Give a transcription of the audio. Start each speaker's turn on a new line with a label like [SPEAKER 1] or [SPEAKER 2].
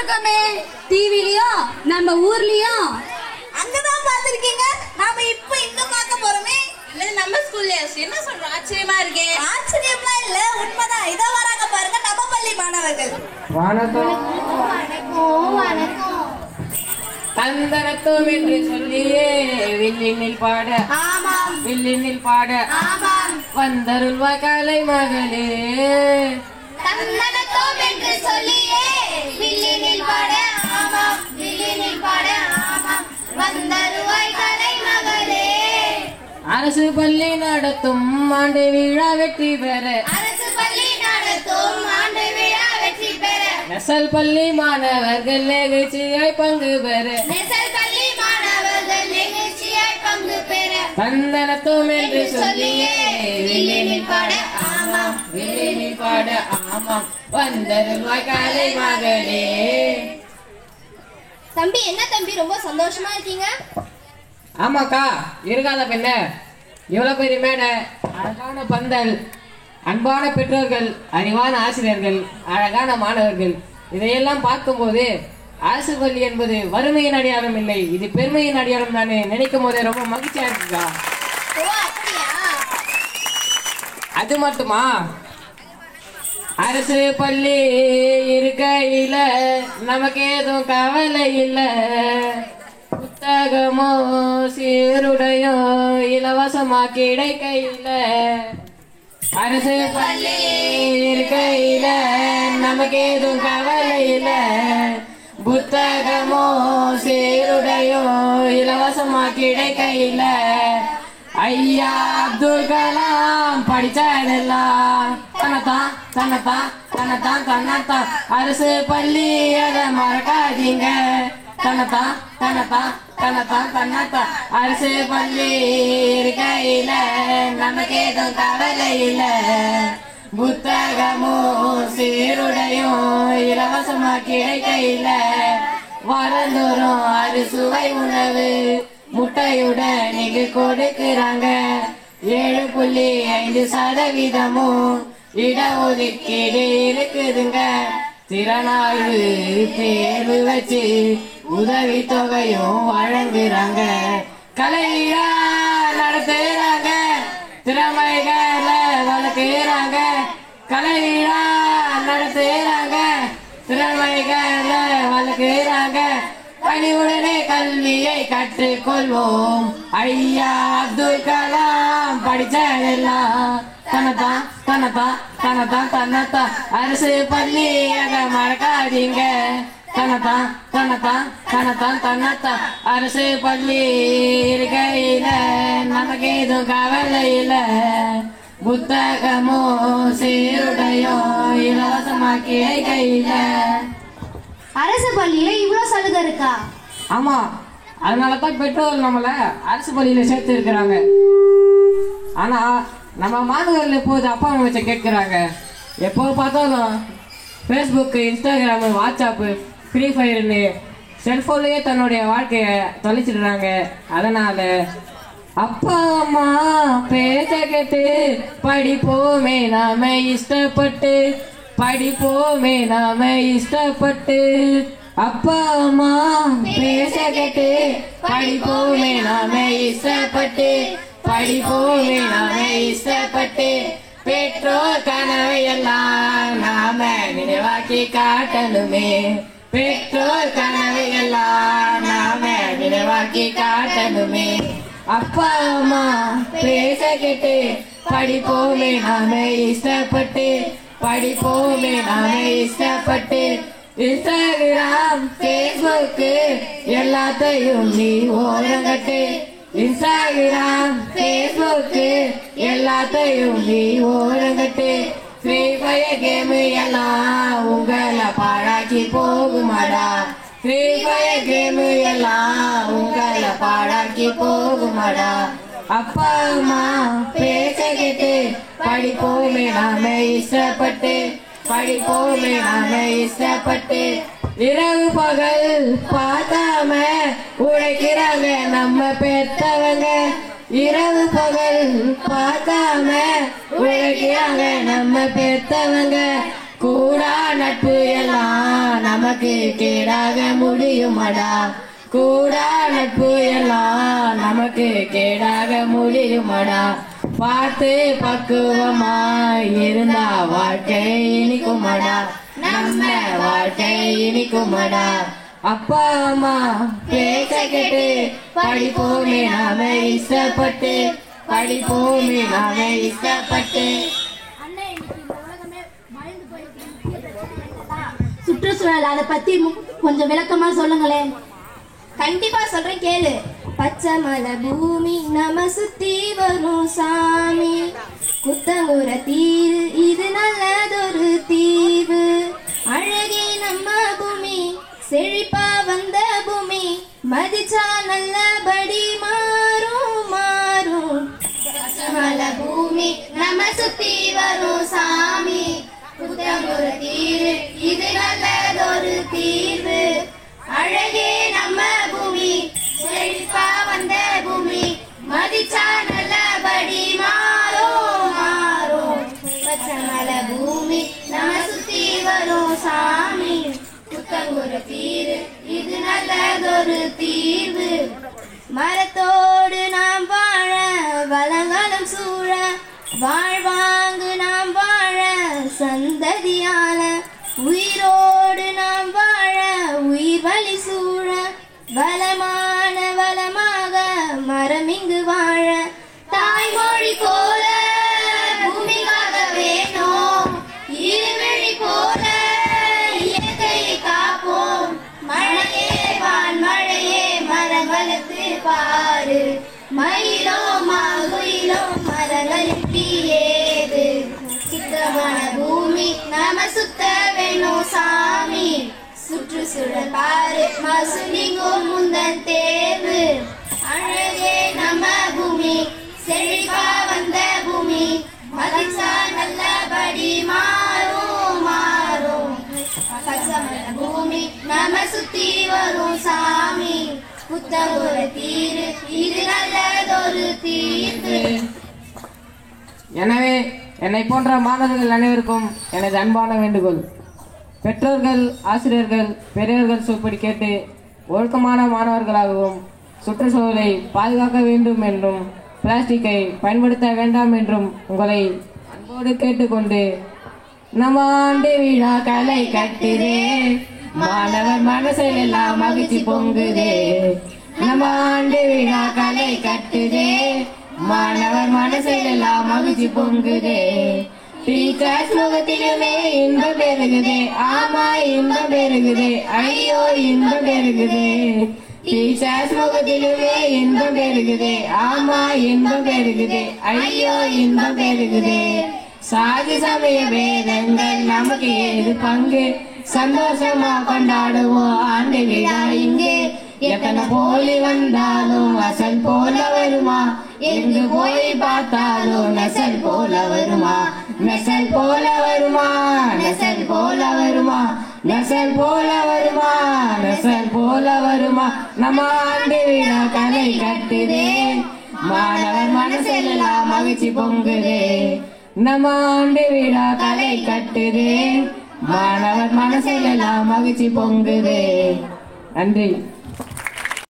[SPEAKER 1] பார்த்திருக்கோமே, டிவிலயும் நம்ம ஊர்லயும்.
[SPEAKER 2] அங்கதான் பார்த்திருக்கீங்க, நாம இப்ப இங்க பார்க்க போறோமே.
[SPEAKER 3] நம்ம ஸ்கூல்ல என்ன சொல்றோம்? ஆச்சரியமா இருக்கே.
[SPEAKER 2] ஆச்சரியமா இல்ல, உண்மைதான். இதோ வராங்க பாருங்க நம்ம பள்ளி மாணவர்கள்.
[SPEAKER 4] வணக்கம். தந்தனத்தும் என்று சொல்லியே வில்லினில் பாட, வில்லினில் பாட வந்தருள்வா கலை மகளே.
[SPEAKER 5] தந்தனத்தும் என்று சொல்லியே வில்லினில் பாட, வில்லினில் பாட வந்தருள்வாய் கலை மகளே.
[SPEAKER 4] அரசு பள்ளி நடத்தும் ஆண்டு விழா வெற்றி பெற,
[SPEAKER 5] அரசு பள்ளி நடத்தும் ஆண்டு விழா வெற்றி பெற,
[SPEAKER 4] நெசல் பள்ளி மாணவர்கள் நிகழ்ச்சியாய் பங்கு பெற,
[SPEAKER 5] நெசல் பள்ளி மாணவர்கள் நிகழ்ச்சியாய் பங்கு பெற
[SPEAKER 4] தந்தனத்தும் என்று சொல்லியே
[SPEAKER 5] வில்லினில் பாட,
[SPEAKER 4] வில்லினில் பாட வந்தருள்வாய் கலை மகளே.
[SPEAKER 5] தம்பி, என்ன தம்பி ரொம்ப சந்தோஷமா இருக்கீங்க?
[SPEAKER 4] ஆமாக்கா, இருக்காத பெண்ண, இவ்வளவு பெரிய மேடை, அழகான பந்தல், அன்பான பெற்றோர்கள், அறிவான ஆசிரியர்கள், அழகான மாணவர்கள், இதையெல்லாம் பார்க்கும்போது அரசு பள்ளி என்பது வறுமையின் அடையாளம் இல்லை, இது பெருமையின் அடையாளம் தானே நினைக்கும் போதே ரொம்ப மகிழ்ச்சியா இருக்குக்கா. அது மட்டுமா, அரசு பள்ளி இருக்கையில நமக்கு ஏதும் கவலை இல்லை, புத்தகமோ சீருடையோ இலவசமா கிடைக்கையில. அரசு பள்ளி இருக்கையில நமக்கு ஏதும் கவலை இல்லை, புத்தகமோ சீருடையோ இலவசமா கிடைக்கையில. ஐயா அப்துல் கலாம் படிச்சதெல்லாம் தன்னத்தான் தன்னத்தான் தன்னத்தான் தன்னத்தான். அரசு பள்ளி அதை மறக்காதீங்க, தன்னத்தான் தன்னத்தான் தன்னத்தான் தன்னத்தான். அரசு பள்ளி இருக்கையில நமக்கு ஏதும் கவலை இல்லை, புத்தகமும் சீருடையும் இலவசமா கிடைக்கையில. வரந்தோறும் அறுசுவை உணவு முட்டையுடன் நீங்க கொடுக்கிறாங்க, 7.5% இடஒதுக்கீடு இருக்குதுங்க. திறனாய்வு தேர்வு வச்சு உதவி தொகையும் வழங்குறாங்க, கலையா நடத்துறாங்க, திறமைகளை வளர்க்குறாங்க, கலையா நடத்துறாங்க, திறமைகளை வளர்க்குறாங்க. பணிவுடனே கல்வியை கற்றுக்கொள்வோம், ஐயா அப்துல் கலாம் படிச்சதெல்லாம் தன்னத்தான் தன்னத்தான் தன்னத்தான் தன்னத்தான். அரசு பள்ளி அதை மறக்காதீங்க, தன்னத்தான் தன்னத்தான் தன்னத்தான் தன்னத்தான். அரசு பள்ளி இருக்கையில நமக்கு எதுவும் கவலை இல்லை, புத்தகமோ சீருடையோ இலவசமாக்கி கையில.
[SPEAKER 5] அரசு பள்ளியில இவ்வளவு சலுகை இருக்கா?
[SPEAKER 4] ஆமா, அதனாலதான் பெற்றோர்கள் நம்மள அரசு பள்ளியில சேர்த்து இருக்கிறாங்க. ஆனா நம்ம மாணவர்கள் எப்போது அப்பா அம்மா வச்ச கேட்கிறாங்க, எப்போ பார்த்தாலும் ஃபேஸ்புக்கு, இன்ஸ்டாகிராமு, வாட்ஸ்அப்பு, ஃப்ரீ ஃபயர்னு செல்போன்லயே தன்னுடைய வாழ்க்கைய தொலைச்சிடுறாங்க. அதனால அப்பா அம்மா பேச கேட்டு படிப்போமே நாம இஷ்டப்பட்டு, படிப்போமே நாம இஷ்டப்பட்டு. அப்பா அம்மா பேச கேட்டு படிப்போமே நாம இஷ்டப்பட்டு, படிப்போமே நாம இஷ்டப்பட்டு. பெற்றோர் கனவை எல்லாம் நாம நினைவாக்கி காட்டணுமே, பெற்றோர் கனவை எல்லாம் நாம நினைவாக்கி காட்டணுமே. அப்பா அம்மா பேச கேட்டு படிப்போமே நாம இஷ்டப்பட்டு, படிப்போமே நாம இஷ்டப்பட்டு. இன்ஸ்டாகிராம் ஃபேஸ்புக்கு எல்லாத்தையும் நீ ஓரங்கட்டு, இன்ஸ்டாகிராம் ஃபேஸ்புக்கு எல்லாத்தையும் நீ ஓரங்கட்டு. ஃப்ரீ ஃபயர் கேமு எல்லாம் உங்களை பாழாக்கி போகுமாடா, ஃப்ரீ ஃபயர் கேமு எல்லாம் உங்களை பாழாக்கி போகுமாடா. அப்பா அம்மா பேச கேட்டு படிப்போமே நாம இஷ்டப்பட்டு, படிப்போமே நாம இஷ்டப்பட்டு. இரவு பகல் பார்க்காம உழைக்கிறாங்க நம்ம பெத்தவங்க, இரவு பகல் பார்க்காம உழைக்கிறாங்க நம்ம பெத்தவங்க. கூடா நட்பு எல்லாம் நமக்கு கேடாக முடியுமடா. கூடா நட்பு எல்லாம் நமக்கு கேடாக முடியுமடா. பார்த்து பக்குவமாய் இருந்தா வாழ்க்கை இனிக்குமடா. நம்ம வாழ்க்கை இனிக்குமடா. அப்பா அம்மா பேச்ச கேட்டு படிப்போமே நாம இஷ்டப்பட்டு. படிப்போமே நாம இஷ்டப்பட்டு.
[SPEAKER 1] சுற்றுச்சூழல் அதை பத்தி கொஞ்சம் விளக்கமா சொல்லுங்களேன்.
[SPEAKER 2] கண்டிப்பா சொல்றேன் கேளு. பச்சை மலை பூமி நம்ம சுத்தி வரும் சாமி. குத்தங்குற தீவு இது நல்லதொரு தீவு. அழகே நம்ம பூமி செழிப்பா வந்த பூமி. மதிச்சா நல்லபடி மாறும் மாறும். பச்சை மலை பூமி நம்ம சுத்தி வரும் சாமி. குத்தங்குற தீவு இது நல்லதொரு தீவு. அழகே நம்ம பூமி செழிப்பா வந்த பூமி. மதிச்சா நல்லபடி மாறும் மாறும். பச்சை மலை பூமி நம்ம சுத்தி வரும் சாமி. குத்தங்குற தீவு இது நல்லதொரு தீர்வு. மரத்தோடு நாம் வாழ வளங்களும் சூழ. வாழ்வாங்கு நாம் வாழ சந்ததியால. உயிரோடு நாம் வாழ உயிர் வழி சூழ. வளமான வளமாக மரம் இங்கு வாழ. தாய்மொழி போல பூமிக்காக வேணும். இருவழி போல இயற்கையை காப்போம். மழையே வான் மழையே மரம் வளர்த்து பாரு. மயிலோ மாகுயிலோ மரங்களுக்கு ஏது. சுத்தமான பூமி நாம சுத்த வேணும் சாமி. சுற்றுச்சூழல் பாரு மசுனிங்கும் முந்தன் தேர்வு. அழகே நம்ம பூமி செழிப்பா வந்த பூமி. மதிச்சா நல்லபடி மாறும் மாறும். பச்சை மலை பூமி நம்ம சுத்தி வரும் சாமி. புத்தகொரு தீர்வு இது நல்லதொரு தீர்வு.
[SPEAKER 4] எனவே என்னை போன்ற மாணவர்கள் அனைவருக்கும் எனது அன்பான வேண்டுகோள். பெற்றோர்கள் ஆசிரியர்கள் பெரியவர்கள் சொற்படி கேட்டு ஒழுக்கமான மாணவர்களாகவும் சுற்றுச்சூழலை பாதுகாக்க வேண்டும் என்றும் பிளாஸ்டிக்கை பயன்படுத்த வேண்டாம் என்றும் உங்களை அன்போடு கேட்டுக்கொண்டு நம்ம ஆண்டு விழா கலை கட்டுதே. மாணவர் மனசில் எல்லாம் மகிழ்ச்சி பொங்குதே. நம்ம ஆண்டு விழா கலை கட்டுதே. மாணவர் மனசில் எல்லாம் மகிழ்ச்சி பொங்குதே. டீச்சர்ஸ் முகத்திலுமே இன்பம் பெருகுதே. ஆமா இன்பம் பெருகுதே. ஐயோ இன்பம் பெருகுதே. டீச்சர்ஸ் முகத்திலுமே இன்பம் பெருகுதே. ஆமா இன்பம் பெருகுதே. ஐயோ இன்பம் பெருகுதே. சாதி சமய வேதங்கள் நமக்கு ஏது பங்கு. சந்தோஷமா கொண்டாடுவோம் ஆண்டு விழா இங்கே. எத்தனை போலி வந்தாலும் அசல் போல வருமா. எங்கு போய் பார்த்தாலும் நெசல் போல வருமா. நெசல் போல வருமா. நெசல் போல வருமா. நெசல் போல வருமா. நெசல் போல வருமா. நம்ம ஆண்டு விழா கலை கட்டுதே. மாணவர் மனசில் எல்லாம் மகிழ்ச்சி பொங்குதே. நம்ம ஆண்டு விழா கலை கட்டுதே. மாணவர் மனசில் எல்லாம் மகிழ்ச்சி பொங்குதே. நன்றி.